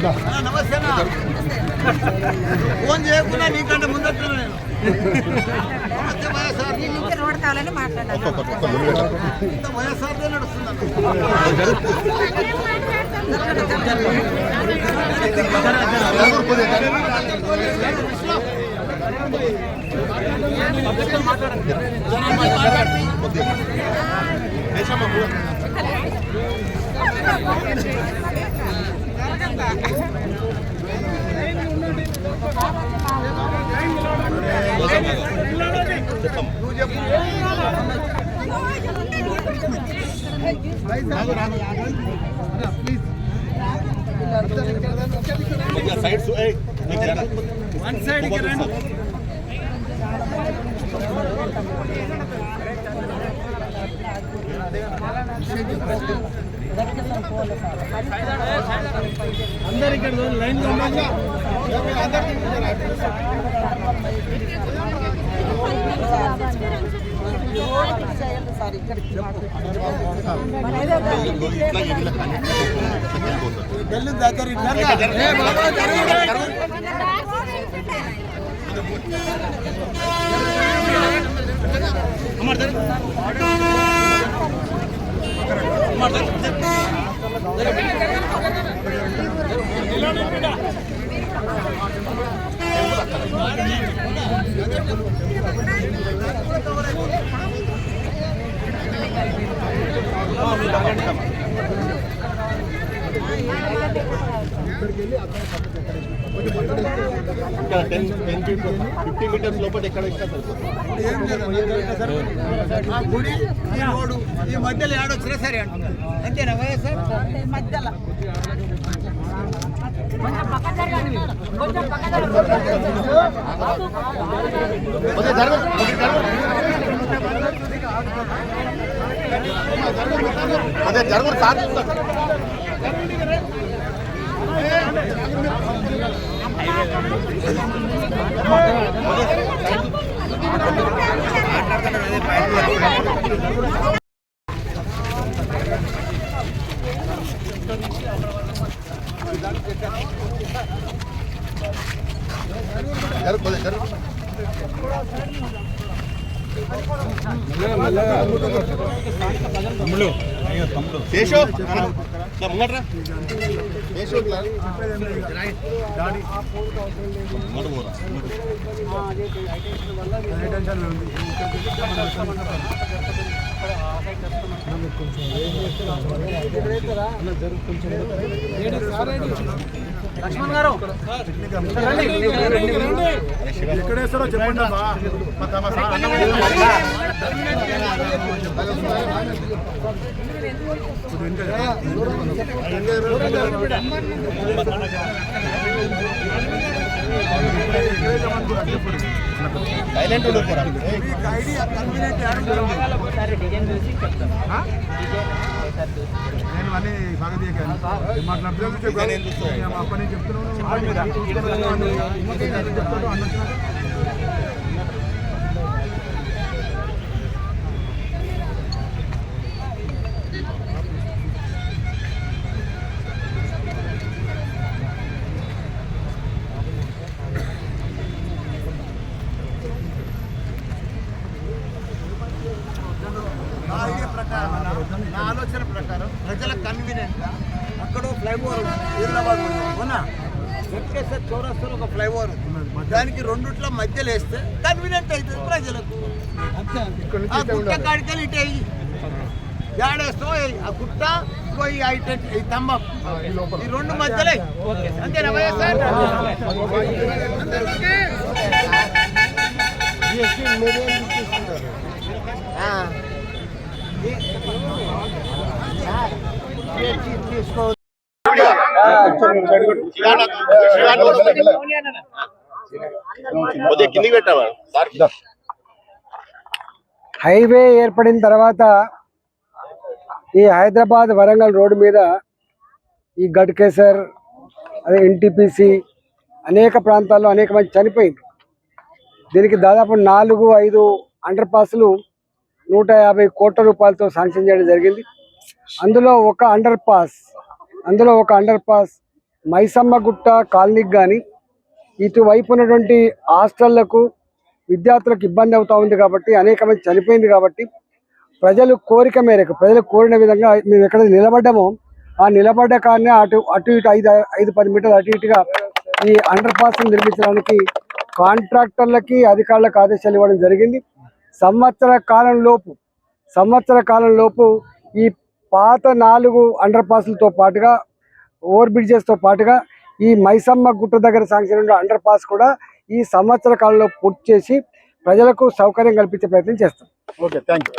నమస్తే ఫోన్ చేయకుండా నీకంటే ముందర రోడ్ కావాలని మాట్లాడాలి వైఎస్ఆర్ నడుస్తుందన్న అందరు ఇక్కడ లైన్ లో $50 meters లోపల ఎక్కడ గుడి ఈ రోడ్డు ఈ మధ్యలో ఏడొచ్చినా సరే అంటున్నారు అంతేనా వైఎస్ఆర్ మధ్యలో అదే జరుగురు సార్ లక్ష్మణ్ గారు ఎక్కడేస్తారో చెప్పండి సైలెంట్ నేను అన్ని బాగా మాట్లాడుతున్నాను అప్పటి నుంచి చెప్తున్నాను నా ఆలోచన ప్రకారం ప్రజల కన్వీనియంట్గా అక్కడ ఫ్లైఓవర్ హైదరాబాద్ అవునా వెంకటేశ్వర చౌరస్తాలో ఒక ఫ్లైఓవర్ దానికి రెండుట్ల మధ్యలో వేస్తే కన్వీనియంట్ అవుతుంది ప్రజలకు. ఆ గుట్ట కాడికెళ్ళి ఇటు అయ్యి జాడేస్తాం ఆ గుట్ట పోయి ఈ స్తంభం ఈ రెండు మధ్యలో అంతేనా వైఎస్ఆర్ హైవే ఏర్పడిన తర్వాత ఈ హైదరాబాద్ వరంగల్ రోడ్డు మీద ఈ గడ్కేసర్ అదే ఎన్టీపీసీ అనేక ప్రాంతాల్లో అనేక మంది చనిపోయింది. దీనికి దాదాపు 4-5 అండర్ పాస్లు 150 కోట్ల రూపాయలతో శాంక్షన్ చేయడం జరిగింది. అందులో ఒక అండర్ పాస్ మైసమ్మ గుట్ట కాలనీకి కానీ ఇటువైపు ఉన్నటువంటి హాస్టళ్లకు విద్యార్థులకు ఇబ్బంది అవుతా ఉంది కాబట్టి అనేక మంది చనిపోయింది కాబట్టి ప్రజలు కోరిక మేరకు ప్రజలు కోరిన విధంగా మేము ఎక్కడ నిలబడ్డామో ఆ నిలబడ్డ కారణే అటు ఇటు 5-10 మీటర్లు అటు ఇటుగా ఈ అండర్ పాస్ నిర్మించడానికి కాంట్రాక్టర్లకి అధికారులకు ఆదేశాలు ఇవ్వడం జరిగింది. సంవత్సర కాలంలోపు ఈ పాత 4 అండర్ పాస్లతో పాటుగా ఓవర్ బ్రిడ్జెస్తో పాటుగా ఈ మైసమ్మ గుట్ట దగ్గర సాంక్షన్ అండర్ పాస్ కూడా ఈ సంవత్సర కాలంలో పూర్తి చేసి ప్రజలకు సౌకర్యం కల్పించే ప్రయత్నం చేస్తాం. Okay, thank you.